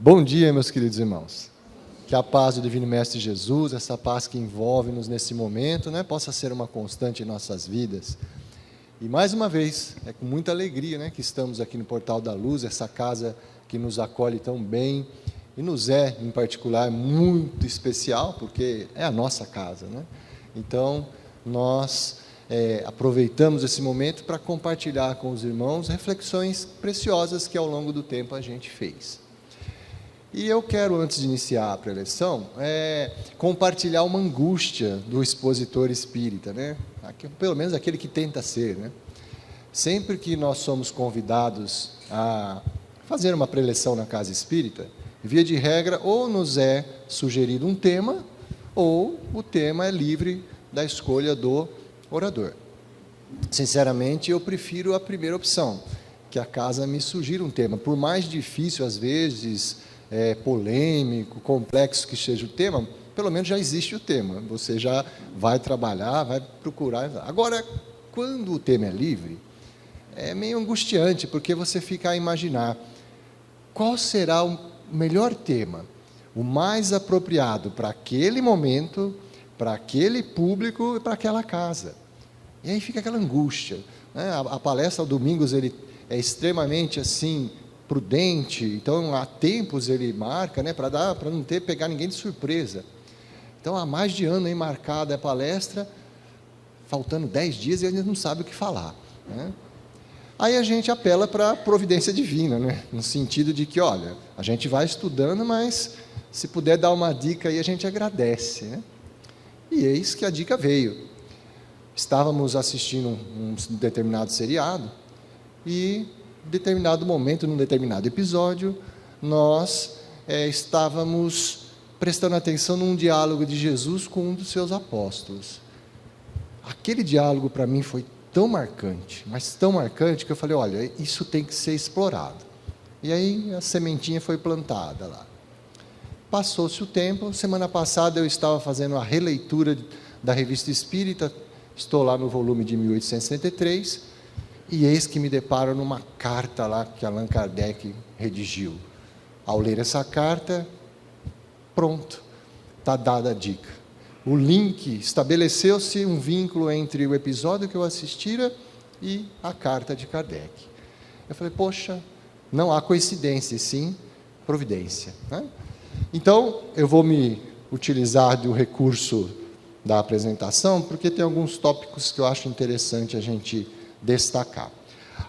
Bom dia, meus queridos irmãos. Que a paz do Divino Mestre Jesus, essa paz que envolve-nos nesse momento, possa ser uma constante em nossas vidas. E mais uma vez, é com muita alegria que estamos aqui no Portal da Luz, essa casa que nos acolhe tão bem e nos é, em particular, muito especial, porque é a nossa casa. Então, nós aproveitamos esse momento para compartilhar com os irmãos reflexões preciosas que ao longo do tempo a gente fez. E eu quero, antes de iniciar a preleção, compartilhar uma angústia do expositor espírita, pelo menos aquele que tenta ser. Sempre que nós somos convidados a fazer uma preleção na casa espírita, via de regra, ou nos é sugerido um tema, ou o tema é livre da escolha do orador. Sinceramente, eu prefiro a primeira opção, que a casa me sugira um tema, por mais difícil às vezes, polêmico, complexo que seja o tema, pelo menos já existe o tema, você já vai trabalhar, vai procurar. Agora, quando o tema é livre, é meio angustiante, porque você fica a imaginar qual será o melhor tema, o mais apropriado para aquele momento, para aquele público e para aquela casa. E aí fica aquela angústia. A palestra ao Domingos ele é extremamente assim, prudente, então há tempos ele marca, para não pegar ninguém de surpresa. Então há mais de ano aí marcada a palestra, faltando 10 dias e ainda não sabe o que falar. Aí a gente apela para a providência divina, no sentido de que, olha, a gente vai estudando, mas se puder dar uma dica aí a gente agradece. E eis que a dica veio. Estávamos assistindo um determinado seriado e em determinado momento, num determinado episódio, nós estávamos prestando atenção num diálogo de Jesus com um dos seus apóstolos. Aquele diálogo para mim foi tão marcante, mas tão marcante que eu falei, olha, isso tem que ser explorado. E aí a sementinha foi plantada lá. Passou-se o tempo, semana passada eu estava fazendo a releitura da Revista Espírita, estou lá no volume de 1863, e eis que me deparo numa carta lá que Allan Kardec redigiu. Ao ler essa carta, pronto, está dada a dica. O link, estabeleceu-se um vínculo entre o episódio que eu assistira e a carta de Kardec. Eu falei, poxa, não há coincidência, sim providência. Então, eu vou me utilizar do recurso da apresentação, porque tem alguns tópicos que eu acho interessante a gente destacar.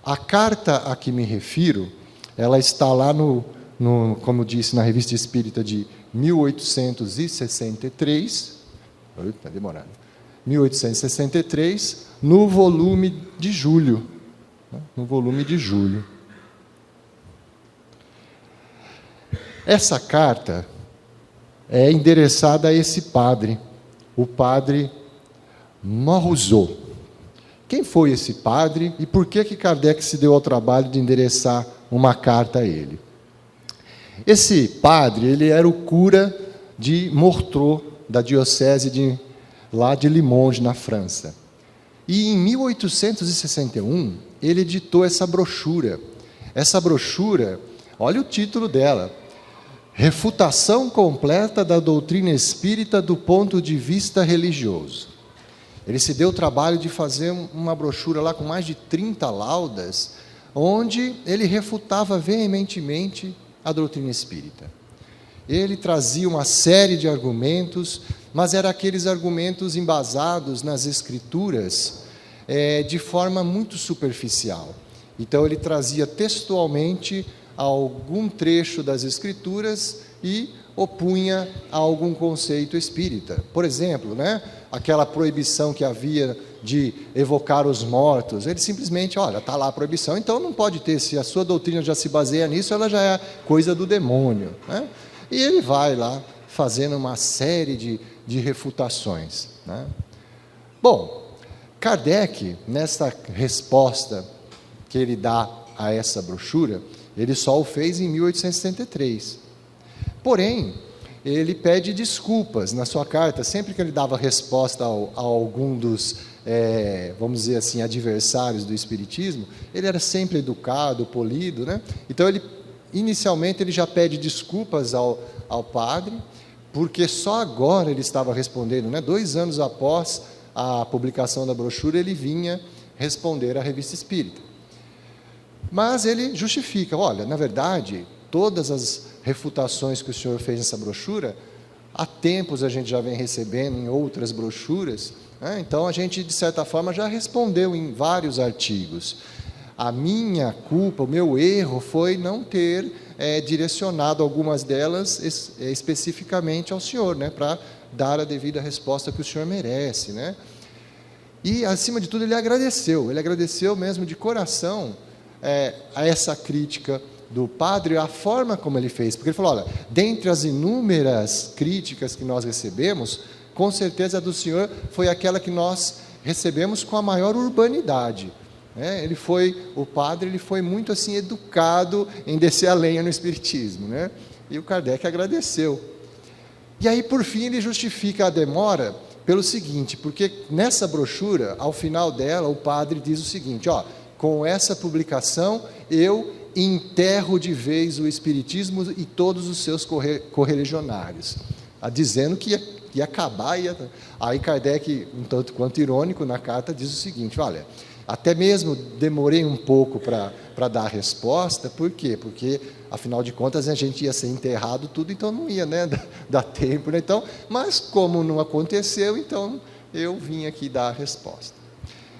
A carta a que me refiro, ela está lá como disse, na Revista Espírita de 1863, está demorando, 1863, no volume de julho. Essa carta é endereçada a esse padre, o padre Marrouzot. Quem foi esse padre e por que Kardec se deu ao trabalho de endereçar uma carta a ele? Esse padre, ele era o cura de Morteau, da diocese lá de Limoges, na França. E em 1861, ele editou essa brochura. Essa brochura, olha o título dela, Refutação completa da doutrina espírita do ponto de vista religioso. Ele se deu o trabalho de fazer uma brochura lá com mais de 30 laudas, onde ele refutava veementemente a doutrina espírita. Ele trazia uma série de argumentos, mas eram aqueles argumentos embasados nas escrituras, de forma muito superficial. Então ele trazia textualmente algum trecho das escrituras e opunha a algum conceito espírita. Por exemplo, aquela proibição que havia de evocar os mortos, ele simplesmente, olha, está lá a proibição, então não pode ter, se a sua doutrina já se baseia nisso, ela já é coisa do demônio. E ele vai lá fazendo uma série de refutações. Bom, Kardec, nessa resposta que ele dá a essa brochura, ele só o fez em 1873. Porém, ele pede desculpas na sua carta, sempre que ele dava resposta a algum dos, vamos dizer assim, adversários do Espiritismo, ele era sempre educado, polido, Então ele inicialmente ele já pede desculpas ao padre, porque só agora ele estava respondendo, né? 2 anos após a publicação da brochura, ele vinha responder à Revista Espírita. Mas ele justifica, olha, na verdade, todas as refutações que o senhor fez nessa brochura, há tempos a gente já vem recebendo em outras brochuras, né? Então a gente, de certa forma, já respondeu em vários artigos. A minha culpa, o meu erro foi não ter direcionado algumas delas especificamente ao senhor, né, para dar a devida resposta que o senhor merece, né? E, acima de tudo, ele agradeceu mesmo de coração a essa crítica do padre, a forma como ele fez, porque ele falou, olha, dentre as inúmeras críticas que nós recebemos, com certeza a do senhor foi aquela que nós recebemos com a maior urbanidade. O padre ele foi muito assim educado em descer a lenha no Espiritismo, né? E o Kardec agradeceu. E aí, por fim, ele justifica a demora pelo seguinte, porque nessa brochura, ao final dela, o padre diz o seguinte, ó, com essa publicação eu enterro de vez o Espiritismo e todos os seus correligionários, dizendo que ia acabar. Aí Kardec, um tanto quanto irônico, na carta diz o seguinte, olha, até mesmo demorei um pouco para dar a resposta, por quê? Porque, afinal de contas, a gente ia ser enterrado tudo, então não ia, né, dar tempo, né? Então, mas como não aconteceu, então eu vim aqui dar a resposta.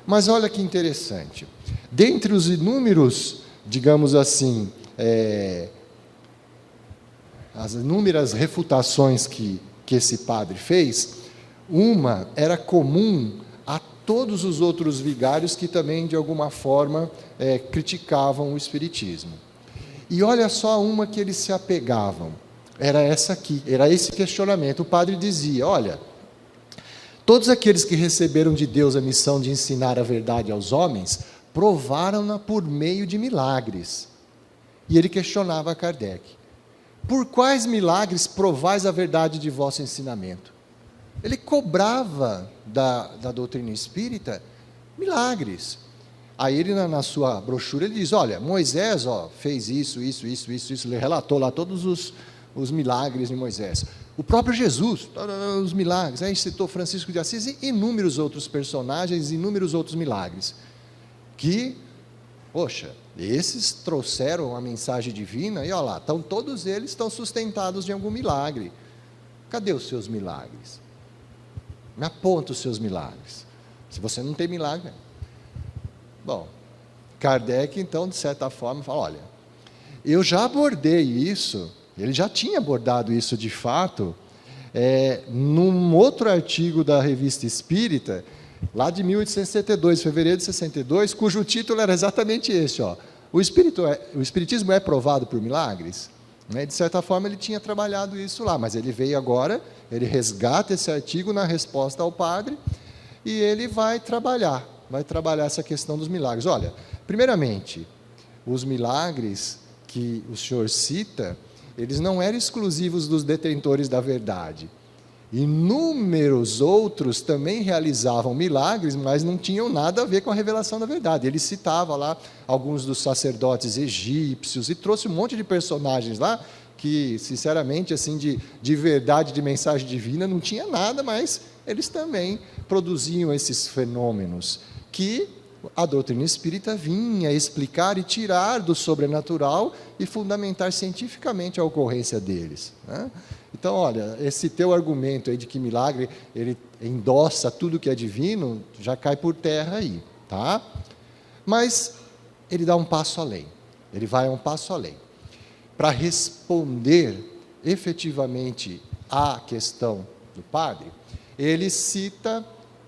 Mas olha que interessante, dentre os inúmeros, digamos assim, as inúmeras refutações que esse padre fez, uma era comum a todos os outros vigários que também, de alguma forma, criticavam o Espiritismo. E olha só uma que eles se apegavam, era essa aqui, era esse questionamento. O padre dizia, olha, todos aqueles que receberam de Deus a missão de ensinar a verdade aos homens, provaram-na por meio de milagres. E ele questionava a Kardec, por quais milagres provais a verdade de vosso ensinamento? Ele cobrava da doutrina espírita milagres. Aí ele, na sua brochura, ele diz, olha, Moisés fez isso, ele relatou lá todos os milagres de Moisés. O próprio Jesus, os milagres, aí citou Francisco de Assis e inúmeros outros personagens, inúmeros outros milagres, que, poxa, esses trouxeram a mensagem divina, e olha lá, todos eles estão sustentados de algum milagre. Cadê os seus milagres? Me aponta os seus milagres. Se você não tem milagre. Bom, Kardec, então, de certa forma, fala, olha, eu já abordei isso, ele já tinha abordado isso de fato, num outro artigo da Revista Espírita, lá de 1862, fevereiro de 62, cujo título era exatamente esse, ó, o Espiritismo é provado por milagres? De certa forma, ele tinha trabalhado isso lá, mas ele veio agora, ele resgata esse artigo na resposta ao padre, e ele vai trabalhar essa questão dos milagres. Olha, primeiramente, os milagres que o senhor cita, eles não eram exclusivos dos detentores da verdade. Inúmeros outros também realizavam milagres, mas não tinham nada a ver com a revelação da verdade. Ele citava lá alguns dos sacerdotes egípcios e trouxe um monte de personagens lá que, sinceramente, assim, de verdade, de mensagem divina, não tinha nada, mas eles também produziam esses fenômenos que a doutrina espírita vinha explicar e tirar do sobrenatural e fundamentar cientificamente a ocorrência deles, né? Então, olha, esse teu argumento aí de que milagre, ele endossa tudo que é divino, já cai por terra aí, tá? Mas ele dá um passo além, ele vai um passo além. Para responder efetivamente à questão do padre, ele cita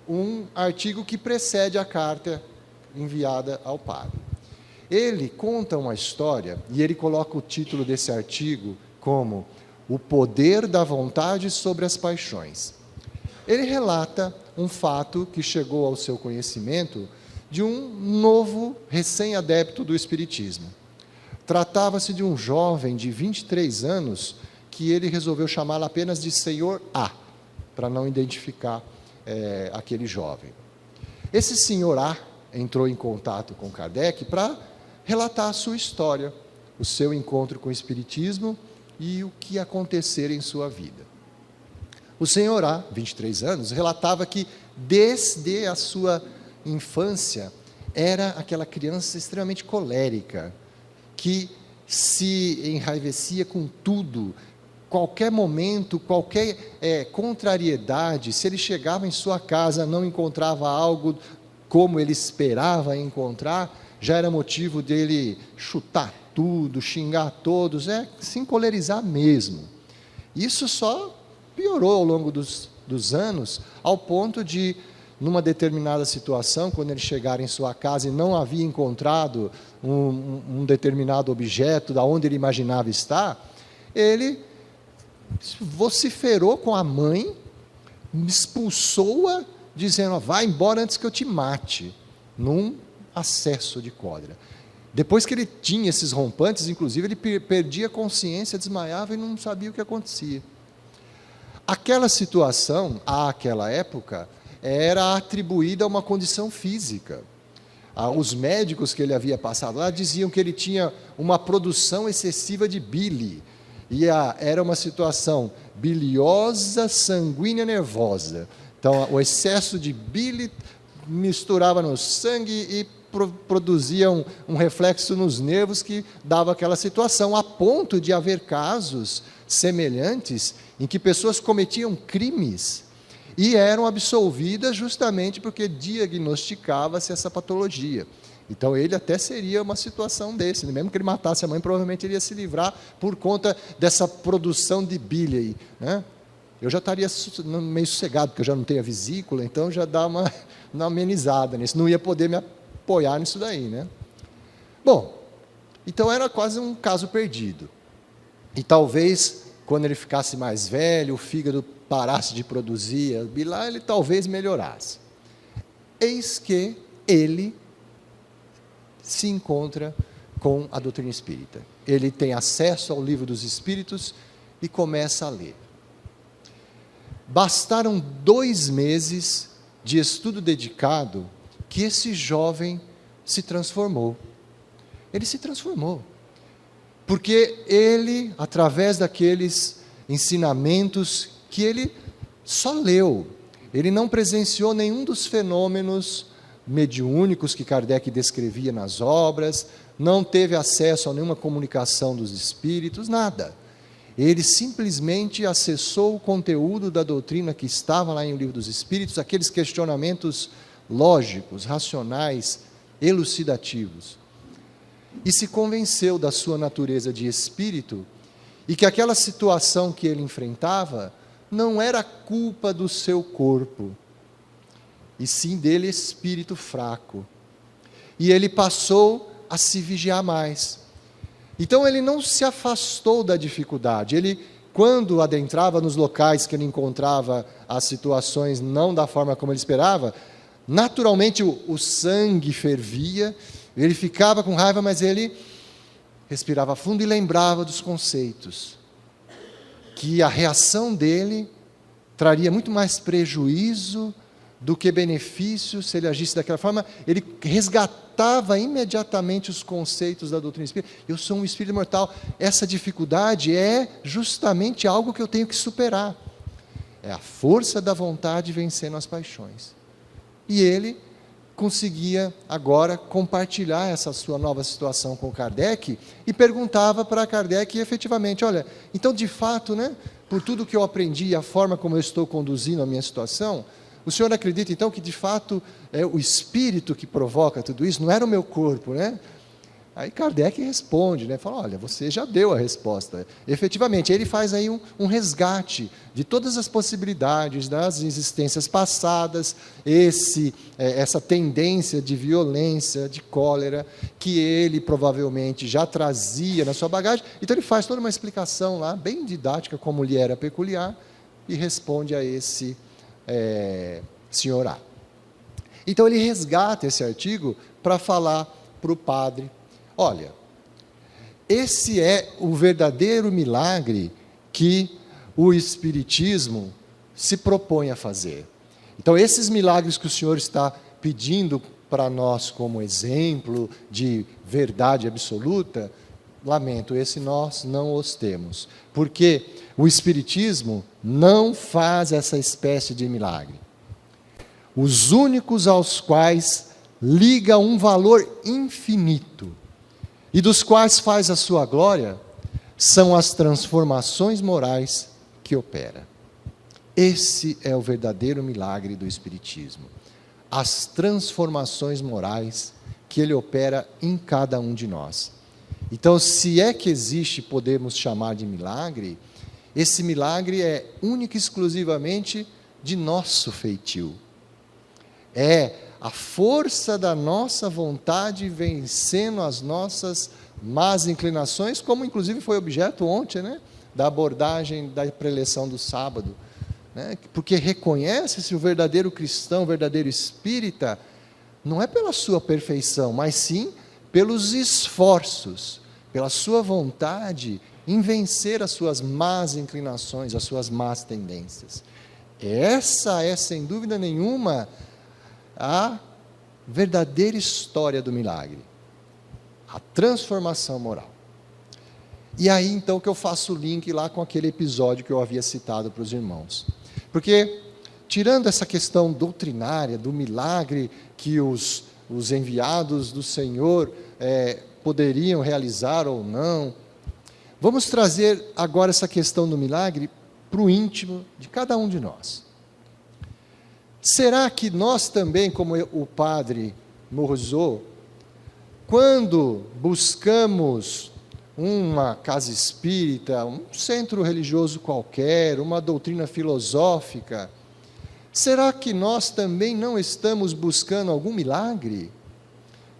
um artigo que precede a carta enviada ao padre. Ele conta uma história, e ele coloca o título desse artigo como O Poder da Vontade sobre as Paixões. Ele relata um fato que chegou ao seu conhecimento de um novo recém-adepto do Espiritismo. Tratava-se de um jovem de 23 anos que ele resolveu chamá-lo apenas de Senhor A, para não identificar aquele jovem. Esse Senhor A entrou em contato com Kardec para relatar a sua história, o seu encontro com o Espiritismo e o que acontecer em sua vida. O senhor A, 23 anos, relatava que desde a sua infância era aquela criança extremamente colérica, que se enraivecia com tudo, qualquer momento, qualquer contrariedade. Se ele chegava em sua casa, não encontrava algo como ele esperava encontrar, já era motivo dele chutar tudo, xingar todos, se encolerizar mesmo. Isso só piorou ao longo dos anos, ao ponto de, numa determinada situação, quando ele chegar em sua casa e não havia encontrado um determinado objeto da onde ele imaginava estar, ele vociferou com a mãe, expulsou-a, dizendo: vai embora antes que eu te mate, num acesso de cólera. Depois que ele tinha esses rompantes, inclusive, ele perdia a consciência, desmaiava e não sabia o que acontecia. Aquela situação, àquela época, era atribuída a uma condição física. Os médicos que ele havia passado lá diziam que ele tinha uma produção excessiva de bile, e era uma situação biliosa, sanguínea, nervosa. Então, o excesso de bile misturava no sangue e produzia um reflexo nos nervos que dava aquela situação, a ponto de haver casos semelhantes em que pessoas cometiam crimes e eram absolvidas justamente porque diagnosticava-se essa patologia. Então ele até seria uma situação desse, mesmo que ele matasse a mãe, provavelmente ele ia se livrar por conta dessa produção de bile aí, né? Eu já estaria meio sossegado, porque eu já não tenho a vesícula, então já dá uma amenizada nisso, não ia poder me apoiar nisso daí, né? Bom, então era quase um caso perdido. E talvez, quando ele ficasse mais velho, o fígado parasse de produzir a bilá, ele talvez melhorasse. Eis que ele se encontra com a doutrina espírita. Ele tem acesso ao livro dos Espíritos e começa a ler. Bastaram 2 meses de estudo dedicado que esse jovem se transformou. Ele se transformou. Porque ele, através daqueles ensinamentos que ele só leu, ele não presenciou nenhum dos fenômenos mediúnicos que Kardec descrevia nas obras, não teve acesso a nenhuma comunicação dos espíritos, nada. Ele simplesmente acessou o conteúdo da doutrina que estava lá em O Livro dos Espíritos, aqueles questionamentos lógicos, racionais, elucidativos, e se convenceu da sua natureza de espírito e que aquela situação que ele enfrentava não era culpa do seu corpo, e sim dele espírito fraco. E ele passou a se vigiar mais. Então ele não se afastou da dificuldade. Ele, quando adentrava nos locais que ele encontrava as situações não da forma como ele esperava, naturalmente o sangue fervia, ele ficava com raiva, mas ele respirava fundo e lembrava dos conceitos, que a reação dele traria muito mais prejuízo do que benefício se ele agisse daquela forma. Ele resgatava imediatamente os conceitos da doutrina espírita. Eu sou um espírito imortal. Essa dificuldade é justamente algo que eu tenho que superar. É a força da vontade vencendo as paixões. E ele conseguia agora compartilhar essa sua nova situação com Kardec e perguntava para Kardec efetivamente: olha, então de fato, né, por tudo que eu aprendi e a forma como eu estou conduzindo a minha situação, o senhor acredita então que de fato é o espírito que provoca tudo isso, não era o meu corpo, né? Aí Kardec responde, né? Fala: olha, você já deu a resposta. Efetivamente, ele faz aí um resgate de todas as possibilidades das existências passadas, essa tendência de violência, de cólera, que ele provavelmente já trazia na sua bagagem. Então ele faz toda uma explicação lá, bem didática, como lhe era peculiar, e responde a esse senhor A. Então ele resgata esse artigo para falar para o padre: olha, esse é o verdadeiro milagre que o Espiritismo se propõe a fazer. Então, esses milagres que o senhor está pedindo para nós como exemplo de verdade absoluta, lamento, esse nós não os temos. Porque o Espiritismo não faz essa espécie de milagre. Os únicos aos quais liga um valor infinito e dos quais faz a sua glória são as transformações morais que opera. Esse é o verdadeiro milagre do Espiritismo. As transformações morais que ele opera em cada um de nós. Então, se é que existe, podemos chamar de milagre, esse milagre é único e exclusivamente de nosso feitio. É a força da nossa vontade vencendo as nossas más inclinações, como inclusive foi objeto ontem, né, da abordagem da preleção do sábado. Né, porque reconhece-se o verdadeiro cristão, o verdadeiro espírita, não é pela sua perfeição, mas sim pelos esforços, pela sua vontade em vencer as suas más inclinações, as suas más tendências. Essa é, sem dúvida nenhuma, a verdadeira história do milagre, a transformação moral. E aí então que eu faço o link lá com aquele episódio que eu havia citado para os irmãos. Porque, tirando essa questão doutrinária do milagre que os enviados do Senhor poderiam realizar ou não, vamos trazer agora essa questão do milagre para o íntimo de cada um de nós. Será que nós também, como o padre Morizot, quando buscamos uma casa espírita, um centro religioso qualquer, uma doutrina filosófica, será que nós também não estamos buscando algum milagre?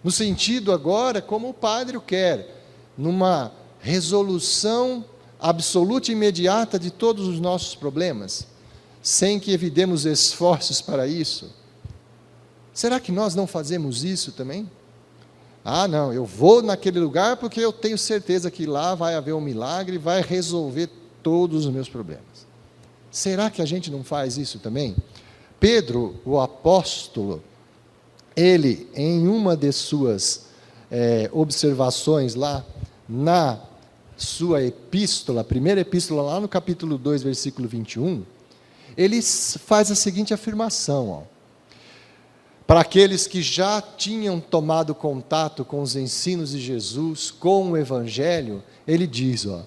No sentido agora, como o padre o quer, numa resolução absoluta e imediata de todos os nossos problemas, sem que evidemos esforços para isso? Será que nós não fazemos isso também? Ah, não, eu vou naquele lugar porque eu tenho certeza que lá vai haver um milagre, vai resolver todos os meus problemas. Será que a gente não faz isso também? Pedro, o apóstolo, ele, em uma de suas observações lá, na sua epístola, a primeira epístola, lá no capítulo 2, versículo 21, ele faz a seguinte afirmação, ó. Para aqueles que já tinham tomado contato com os ensinos de Jesus, com o Evangelho, ele diz, ó,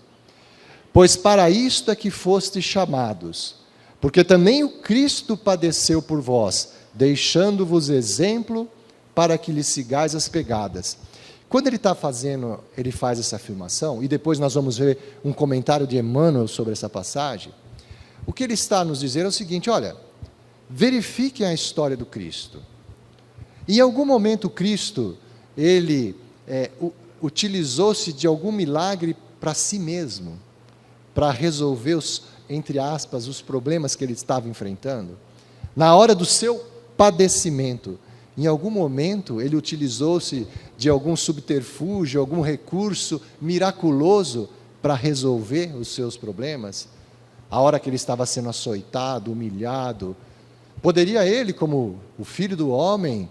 pois para isto é que fostes chamados, porque também o Cristo padeceu por vós, deixando-vos exemplo para que lhe sigais as pegadas. Quando ele faz essa afirmação, e depois nós vamos ver um comentário de Emmanuel sobre essa passagem, o que ele está a nos dizer é o seguinte, olha, verifiquem a história do Cristo. Em algum momento Cristo, ele utilizou-se de algum milagre para si mesmo, para resolver entre aspas, os problemas que ele estava enfrentando. Na hora do seu padecimento, em algum momento ele utilizou-se de algum subterfúgio, algum recurso miraculoso para resolver os seus problemas. A hora que ele estava sendo açoitado, humilhado, poderia ele, como o Filho do Homem,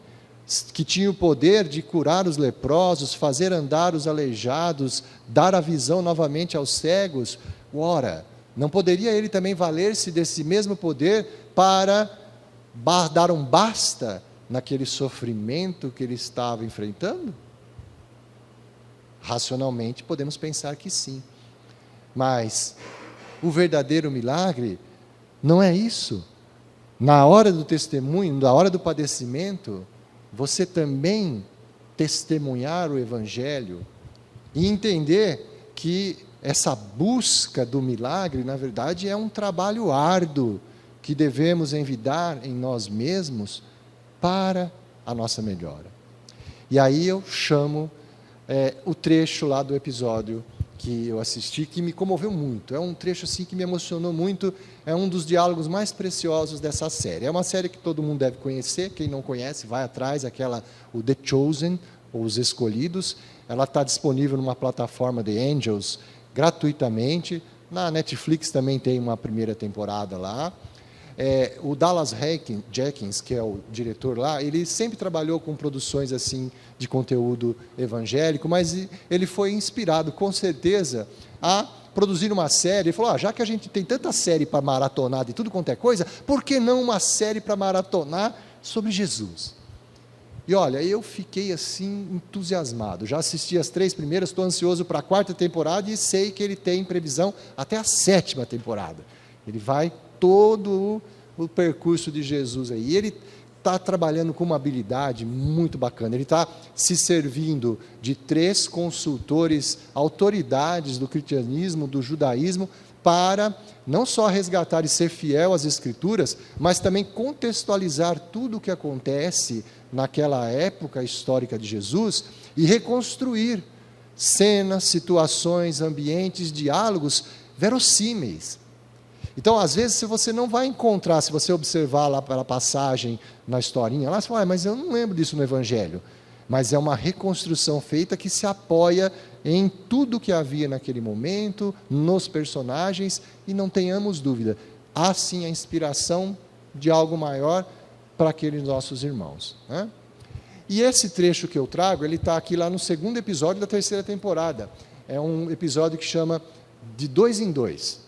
que tinha o poder de curar os leprosos, fazer andar os aleijados, dar a visão novamente aos cegos, ora, não poderia ele também valer-se desse mesmo poder para dar um basta naquele sofrimento que ele estava enfrentando? Racionalmente podemos pensar que sim, mas o verdadeiro milagre não é isso. Na hora do testemunho, na hora do padecimento, você também testemunhar o Evangelho e entender que essa busca do milagre, na verdade, é um trabalho árduo que devemos envidar em nós mesmos para a nossa melhora. E aí eu chamo o trecho lá do episódio que eu assisti, que me comoveu muito. É um trecho assim que me emocionou muito, é um dos diálogos mais preciosos dessa série. É uma série que todo mundo deve conhecer, quem não conhece, vai atrás, o The Chosen, ou Os Escolhidos. Ela está disponível numa plataforma de Angels, gratuitamente. Na Netflix também tem uma primeira temporada lá. O Dallas Jenkins, que é o diretor lá, ele sempre trabalhou com produções assim de conteúdo evangélico, mas ele foi inspirado, com certeza, a produzir uma série. Ele falou, já que a gente tem tanta série para maratonar de tudo quanto é coisa, por que não uma série para maratonar sobre Jesus? E olha, eu fiquei assim entusiasmado, já assisti as 3 primeiras, estou ansioso para a 4ª temporada e sei que ele tem previsão até a 7ª temporada. Ele vai todo o percurso de Jesus aí. E ele está trabalhando com uma habilidade muito bacana. Ele está se servindo de 3 consultores, autoridades do cristianismo, do judaísmo, para não só resgatar e ser fiel às Escrituras, mas também contextualizar tudo o que acontece naquela época histórica de Jesus e reconstruir cenas, situações, ambientes, diálogos verossímeis. Então, às vezes, se você não vai encontrar, se você observar lá pela passagem na historinha, lá você fala, mas eu não lembro disso no Evangelho. Mas é uma reconstrução feita que se apoia em tudo que havia naquele momento, nos personagens, e não tenhamos dúvida, há sim a inspiração de algo maior para aqueles nossos irmãos, né? E esse trecho que eu trago, ele está aqui lá no 2º episódio da 3ª temporada. É um episódio que chama De 2 em 2.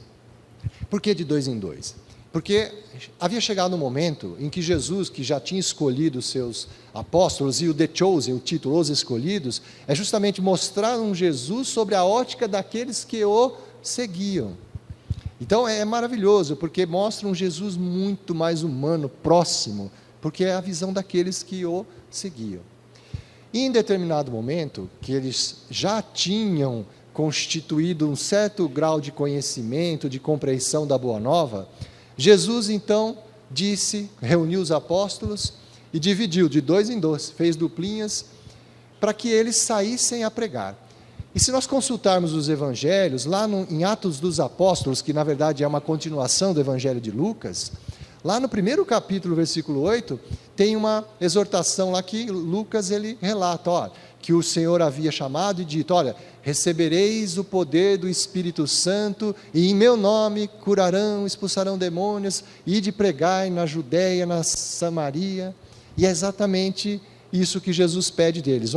Por que de 2 em 2? Porque havia chegado um momento em que Jesus, que já tinha escolhido os seus apóstolos, e o The Chosen, o título, Os Escolhidos, é justamente mostrar um Jesus sobre a ótica daqueles que o seguiam. Então é maravilhoso, porque mostra um Jesus muito mais humano, próximo, porque é a visão daqueles que o seguiam. E em determinado momento, que eles já tinham constituído um certo grau de conhecimento, de compreensão da Boa Nova, Jesus então reuniu os apóstolos e dividiu de 2 em 2, fez duplinhas, para que eles saíssem a pregar. E se nós consultarmos os evangelhos, lá em Atos dos Apóstolos, que na verdade é uma continuação do Evangelho de Lucas, lá no 1º capítulo, versículo 8, tem uma exortação lá que Lucas ele relata, que o Senhor havia chamado e dito, recebereis o poder do Espírito Santo, e em meu nome curarão, expulsarão demônios, e de pregai na Judéia, na Samaria. E é exatamente isso que Jesus pede deles,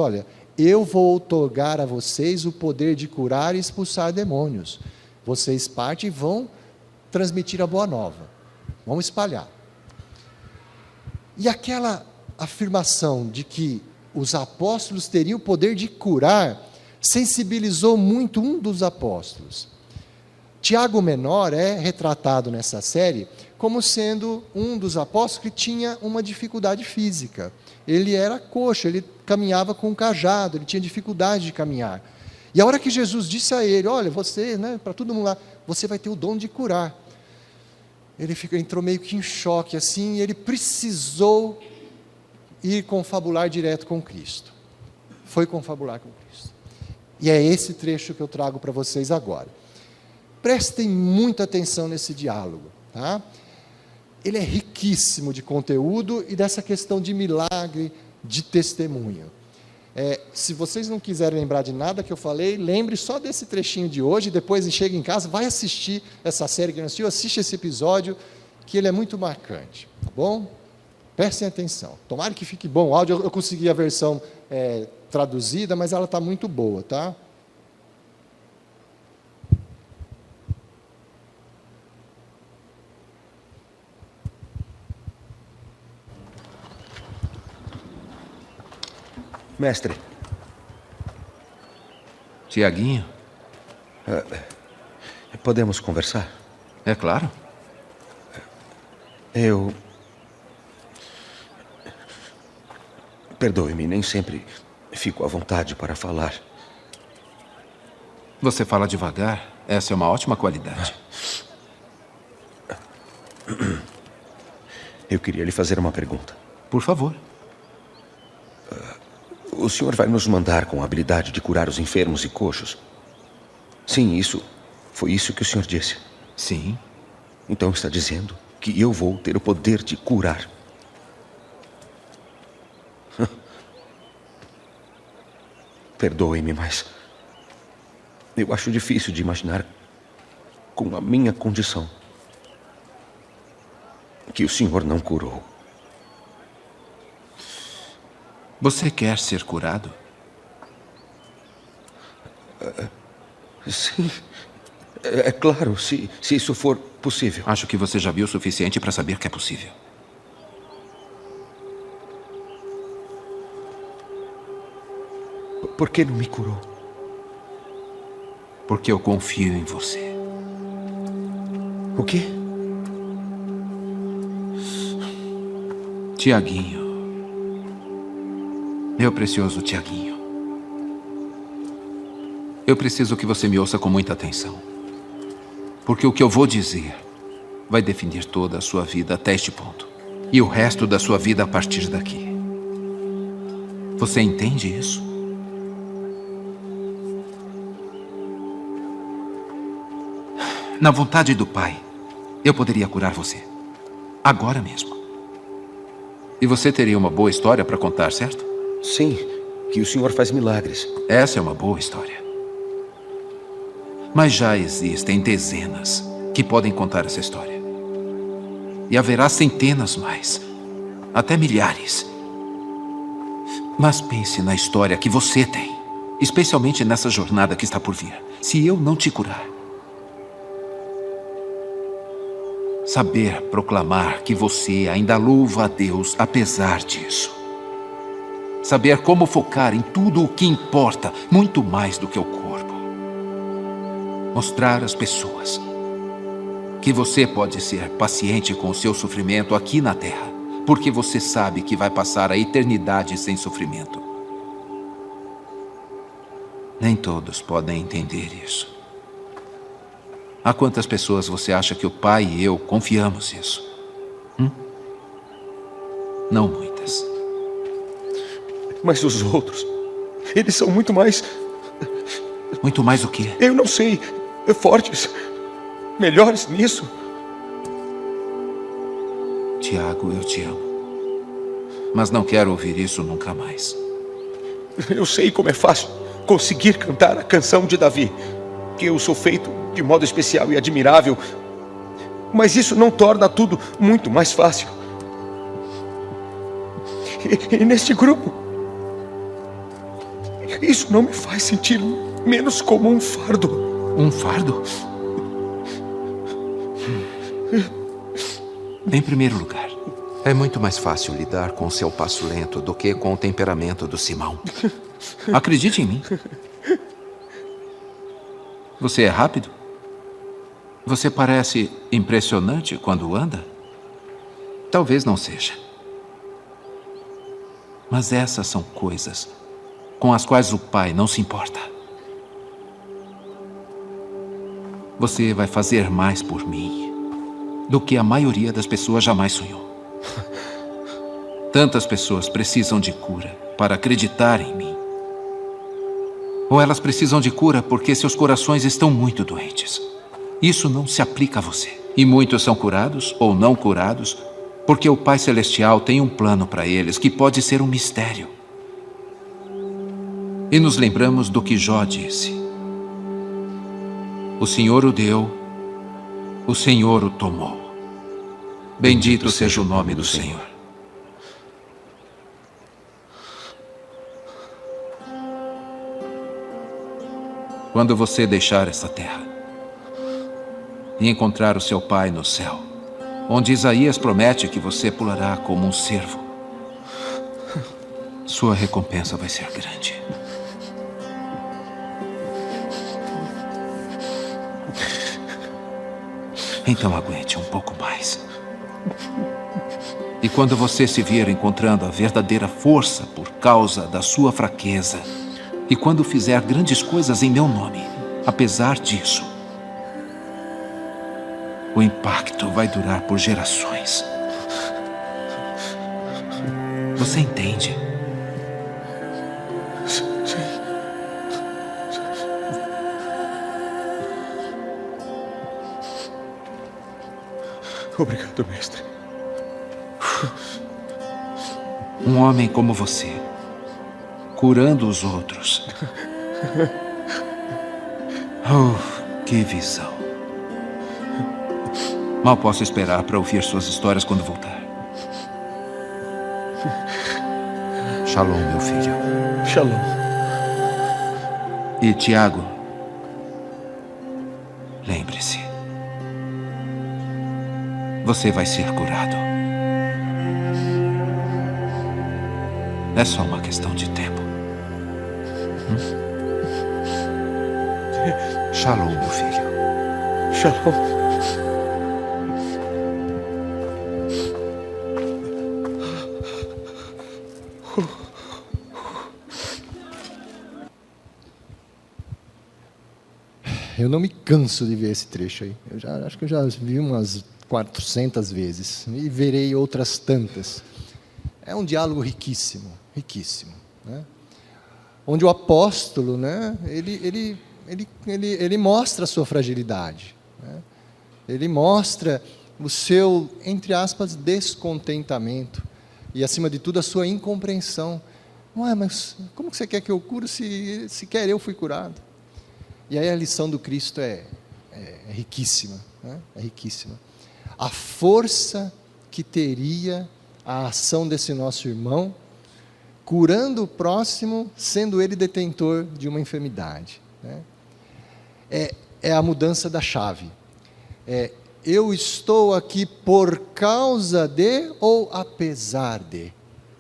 eu vou outorgar a vocês o poder de curar e expulsar demônios. Vocês partem e vão transmitir a boa nova, vão espalhar. E aquela afirmação de que os apóstolos teriam o poder de curar, sensibilizou muito um dos apóstolos. Tiago Menor é retratado nessa série como sendo um dos apóstolos que tinha uma dificuldade física. Ele era coxo, ele caminhava com um cajado, ele tinha dificuldade de caminhar. E a hora que Jesus disse a ele, você, para todo mundo lá, você vai ter o dom de curar. Ele entrou meio que em choque, assim, e ele precisou ir confabular direto com Cristo. Foi confabular com Cristo. E é esse trecho que eu trago para vocês agora. Prestem muita atenção nesse diálogo, tá? Ele é riquíssimo de conteúdo e dessa questão de milagre, de testemunho. Se vocês não quiserem lembrar de nada que eu falei, lembre só desse trechinho de hoje, depois chega em casa, vai assistir essa série que não assistiu, assiste esse episódio, que ele é muito marcante, tá bom? Prestem atenção. Tomara que fique bom o áudio. Eu consegui a versão traduzida, mas ela está muito boa, tá? Mestre. Tiaguinho? Podemos conversar? É claro. Perdoe-me, nem sempre fico à vontade para falar. Você fala devagar. Essa é uma ótima qualidade. Eu queria lhe fazer uma pergunta. Por favor. O senhor vai nos mandar com a habilidade de curar os enfermos e coxos? Sim, foi isso que o senhor disse. Sim. Então está dizendo que eu vou ter o poder de curar. Perdoe-me, mas eu acho difícil de imaginar com a minha condição. que o senhor não curou. Você quer ser curado? Sim. É claro, se isso for possível. Acho que você já viu o suficiente para saber que é possível. Por que não me curou? Porque eu confio em você. O quê? Tiaguinho. Meu precioso Tiaguinho. Eu preciso que você me ouça com muita atenção. Porque o que eu vou dizer vai definir toda a sua vida até este ponto. E o resto da sua vida a partir daqui. Você entende isso? Na vontade do Pai, eu poderia curar você. Agora mesmo. E você teria uma boa história para contar, certo? Sim, que o senhor faz milagres. Essa é uma boa história. Mas já existem dezenas que podem contar essa história. E haverá centenas mais. Até milhares. Mas pense na história que você tem. Especialmente nessa jornada que está por vir. Se eu não te curar. Saber proclamar que você ainda louva a Deus apesar disso. Saber como focar em tudo o que importa, muito mais do que o corpo. Mostrar às pessoas que você pode ser paciente com o seu sofrimento aqui na Terra, porque você sabe que vai passar a eternidade sem sofrimento. Nem todos podem entender isso. A quantas pessoas você acha que o Pai e eu confiamos isso? Não muitas. Mas os outros, eles são muito mais... Muito mais o quê? Eu não sei, fortes, melhores nisso. Tiago, eu te amo. Mas não quero ouvir isso nunca mais. Eu sei como é fácil conseguir cantar a canção de Davi, que eu sou feito de modo especial e admirável, mas isso não torna tudo muito mais fácil. E neste grupo, isso não me faz sentir menos como um fardo. Um fardo? Em primeiro lugar, é muito mais fácil lidar com o seu passo lento do que com o temperamento do Simão. Acredite em mim. Você é rápido? Você parece impressionante quando anda? Talvez não seja. Mas essas são coisas com as quais o Pai não se importa. Você vai fazer mais por mim do que a maioria das pessoas jamais sonhou. Tantas pessoas precisam de cura para acreditar em mim. Ou elas precisam de cura porque seus corações estão muito doentes. Isso não se aplica a você. E muitos são curados ou não curados porque o Pai Celestial tem um plano para eles que pode ser um mistério. E nos lembramos do que Jó disse. O Senhor o deu, o Senhor o tomou. Bendito seja o nome do Senhor. Quando você deixar esta terra e encontrar o seu Pai no céu, onde Isaías promete que você pulará como um cervo, sua recompensa vai ser grande. Então aguente um pouco mais. E quando você se vir encontrando a verdadeira força por causa da sua fraqueza, e quando fizer grandes coisas em meu nome, apesar disso, o impacto vai durar por gerações. Você entende? Sim. Obrigado, mestre. Um homem como você, curando os outros. Oh, que visão. Mal posso esperar para ouvir suas histórias quando voltar. Shalom, meu filho. Shalom. E Tiago, lembre-se. Você vai ser curado. É só uma questão de tempo. Shalom, meu filho. Shalom. Eu não me canso de ver esse trecho aí. Acho que eu já vi umas 400 vezes e verei outras tantas. É um diálogo riquíssimo, riquíssimo, né? Onde o apóstolo, né, ele mostra a sua fragilidade, né? Ele mostra o seu, entre aspas, descontentamento e, acima de tudo, a sua incompreensão. Ué, mas como que você quer que eu cure se sequer eu fui curado? E aí a lição do Cristo é riquíssima, né? É riquíssima. A força que teria a ação desse nosso irmão, curando o próximo, sendo ele detentor de uma enfermidade, né? É a mudança da chave. Eu estou aqui por causa de ou apesar de,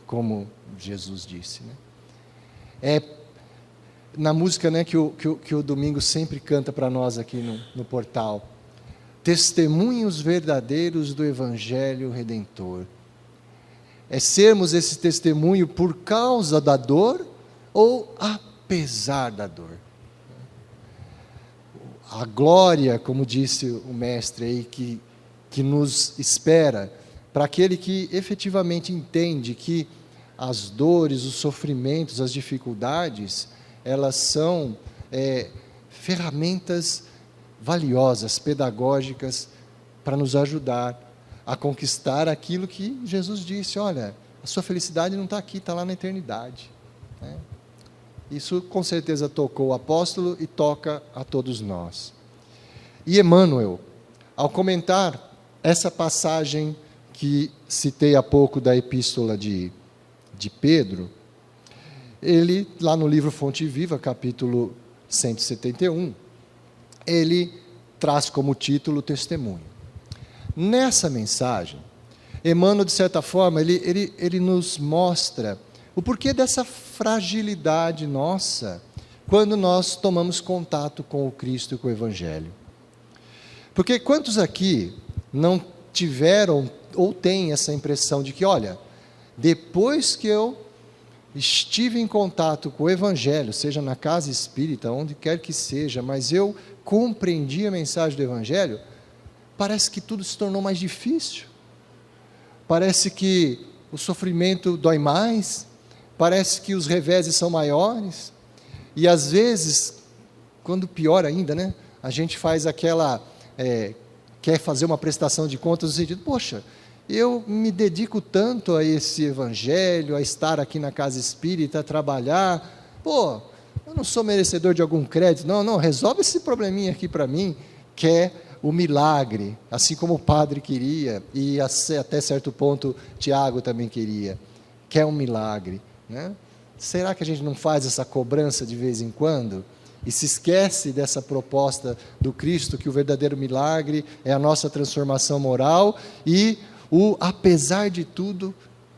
como Jesus disse, né? Na música, né, que o Domingos sempre canta para nós aqui no portal, testemunhos verdadeiros do Evangelho Redentor. É sermos esse testemunho por causa da dor ou apesar da dor. A glória, como disse o mestre aí, que nos espera, para aquele que efetivamente entende que as dores, os sofrimentos, as dificuldades, elas são ferramentas valiosas, pedagógicas, para nos ajudar a conquistar aquilo que Jesus disse: olha, a sua felicidade não está aqui, está lá na eternidade, né? Isso com certeza tocou o apóstolo e toca a todos nós. E Emmanuel, ao comentar essa passagem que citei há pouco da epístola de Pedro, ele, lá no livro Fonte Viva, capítulo 171, ele traz como título testemunho. Nessa mensagem, Emmanuel, de certa forma, ele nos mostra o porquê dessa fragilidade nossa quando nós tomamos contato com o Cristo e com o Evangelho. Porque quantos aqui não tiveram ou têm essa impressão de que, olha, depois que eu estive em contato com o Evangelho, seja na casa espírita, onde quer que seja, mas eu compreendi a mensagem do Evangelho, parece que tudo se tornou mais difícil, parece que o sofrimento dói mais, parece que os reveses são maiores, e às vezes, quando pior ainda, né, a gente faz aquela, quer fazer uma prestação de contas no sentido, poxa, eu me dedico tanto a esse Evangelho, a estar aqui na casa espírita, a trabalhar, eu não sou merecedor de algum crédito, não, resolve esse probleminha aqui para mim, que é o milagre, assim como o padre queria, e até certo ponto Tiago também queria, que é um milagre, né? Será que a gente não faz essa cobrança de vez em quando? E se esquece dessa proposta do Cristo, que o verdadeiro milagre é a nossa transformação moral e apesar de tudo,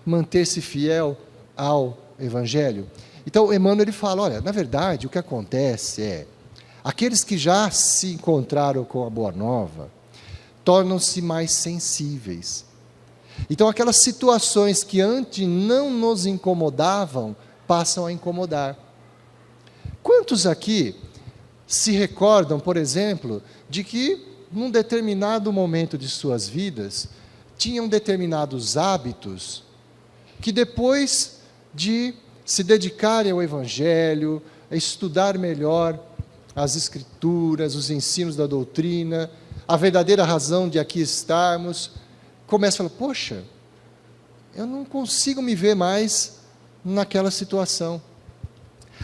manter-se fiel ao Evangelho. Então, Emmanuel ele fala, olha, na verdade, o que acontece é, aqueles que já se encontraram com a Boa Nova, tornam-se mais sensíveis. Então, aquelas situações que antes não nos incomodavam, passam a incomodar. Quantos aqui se recordam, por exemplo, de que, num determinado momento de suas vidas, tinham determinados hábitos que depois de se dedicarem ao Evangelho, a estudar melhor as Escrituras, os ensinos da doutrina, a verdadeira razão de aqui estarmos, começam a falar, poxa, eu não consigo me ver mais naquela situação.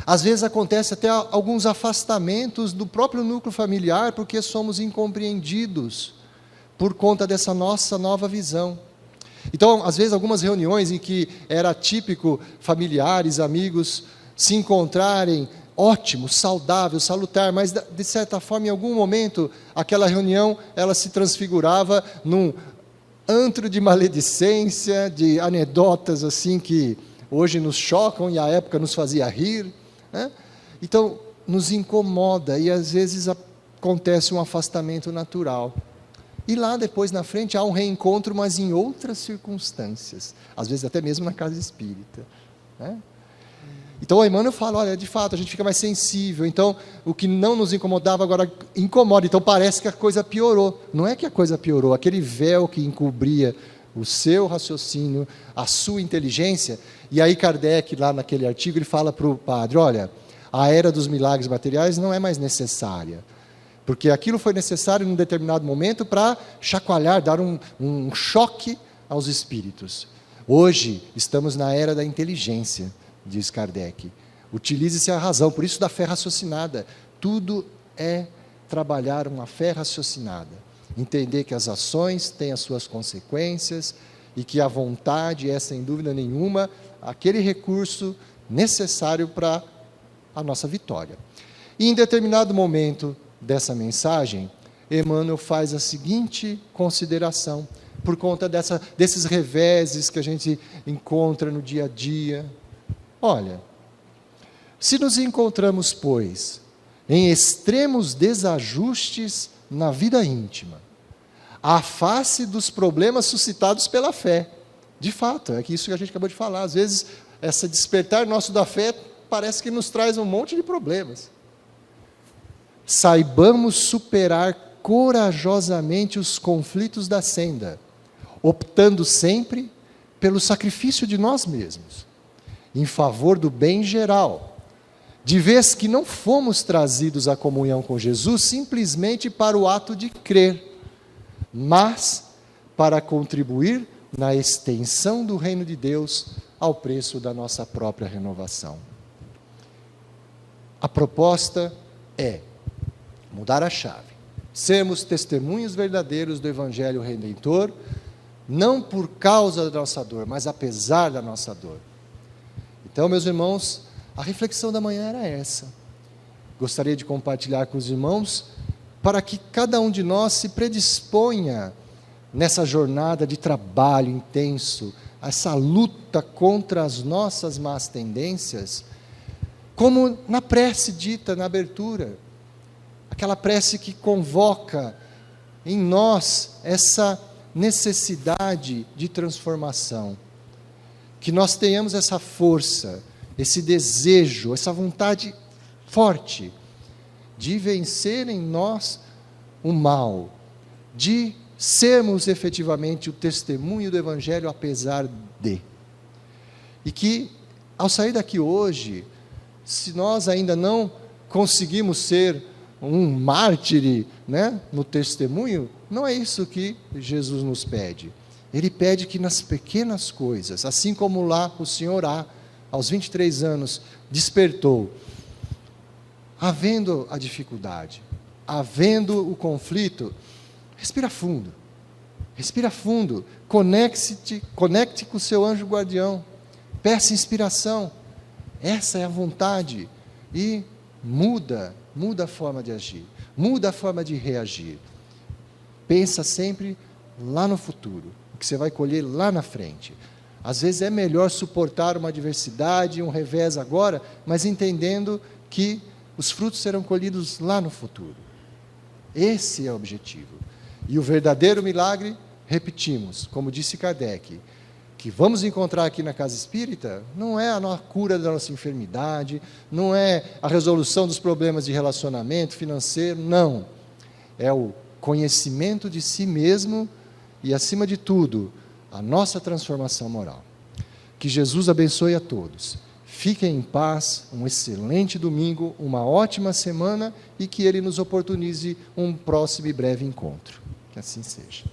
Às vezes acontece até alguns afastamentos do próprio núcleo familiar, porque somos incompreendidos por conta dessa nossa nova visão. Então, às vezes, algumas reuniões em que era típico familiares, amigos se encontrarem, ótimo, saudável, salutar, mas de certa forma, em algum momento, aquela reunião, ela se transfigurava num antro de maledicência, de anedotas assim que hoje nos chocam e à época nos fazia rir, né? Então, nos incomoda e às vezes acontece um afastamento natural. E lá depois, na frente, há um reencontro, mas em outras circunstâncias. Às vezes até mesmo na casa espírita, né? Então, o Emmanuel fala, olha, de fato, a gente fica mais sensível. Então, o que não nos incomodava, agora incomoda. Então, parece que a coisa piorou. Não é que a coisa piorou. Aquele véu que encobria o seu raciocínio, a sua inteligência. E aí, Kardec, lá naquele artigo, ele fala para o padre, olha, a era dos milagres materiais não é mais necessária. Porque aquilo foi necessário em um determinado momento para chacoalhar, dar um choque aos espíritos. Hoje, estamos na era da inteligência, diz Kardec. Utilize-se a razão, por isso da fé raciocinada. Tudo é trabalhar uma fé raciocinada. Entender que as ações têm as suas consequências e que a vontade é, sem dúvida nenhuma, aquele recurso necessário para a nossa vitória. E em determinado momento dessa mensagem, Emmanuel faz a seguinte consideração, por conta desses reveses que a gente encontra no dia a dia. Olha, se nos encontramos, pois, em extremos desajustes na vida íntima, à face dos problemas suscitados pela fé, de fato, é isso que a gente acabou de falar, às vezes, esse despertar nosso da fé parece que nos traz um monte de problemas. Saibamos superar corajosamente os conflitos da senda, optando sempre pelo sacrifício de nós mesmos, em favor do bem geral, de vez que não fomos trazidos à comunhão com Jesus simplesmente para o ato de crer, mas para contribuir na extensão do reino de Deus ao preço da nossa própria renovação. A proposta é mudar a chave, sermos testemunhos verdadeiros do Evangelho Redentor, não por causa da nossa dor, mas apesar da nossa dor. Então, meus irmãos, a reflexão da manhã era essa. Gostaria de compartilhar com os irmãos, para que cada um de nós se predisponha nessa jornada de trabalho intenso, essa luta contra as nossas más tendências, como na prece dita na abertura, aquela prece que convoca em nós essa necessidade de transformação, que nós tenhamos essa força, esse desejo, essa vontade forte de vencer em nós o mal, de sermos efetivamente o testemunho do Evangelho apesar de. E que, ao sair daqui hoje, se nós ainda não conseguimos ser um mártir, né, no testemunho, não é isso que Jesus nos pede. Ele pede que nas pequenas coisas, assim como lá o Senhor aos 23 anos, despertou, havendo a dificuldade, havendo o conflito, respira fundo, conecte com o seu anjo guardião, peça inspiração, essa é a vontade, e muda a forma de agir, muda a forma de reagir. Pensa sempre lá no futuro, o que você vai colher lá na frente. Às vezes é melhor suportar uma adversidade, um revés agora, mas entendendo que os frutos serão colhidos lá no futuro. Esse é o objetivo. E o verdadeiro milagre, repetimos, como disse Kardec, que vamos encontrar aqui na Casa Espírita, não é a cura da nossa enfermidade, não é a resolução dos problemas de relacionamento financeiro, não. É o conhecimento de si mesmo e, acima de tudo, a nossa transformação moral. Que Jesus abençoe a todos. Fiquem em paz, um excelente domingo, uma ótima semana e que Ele nos oportunize um próximo e breve encontro. Que assim seja.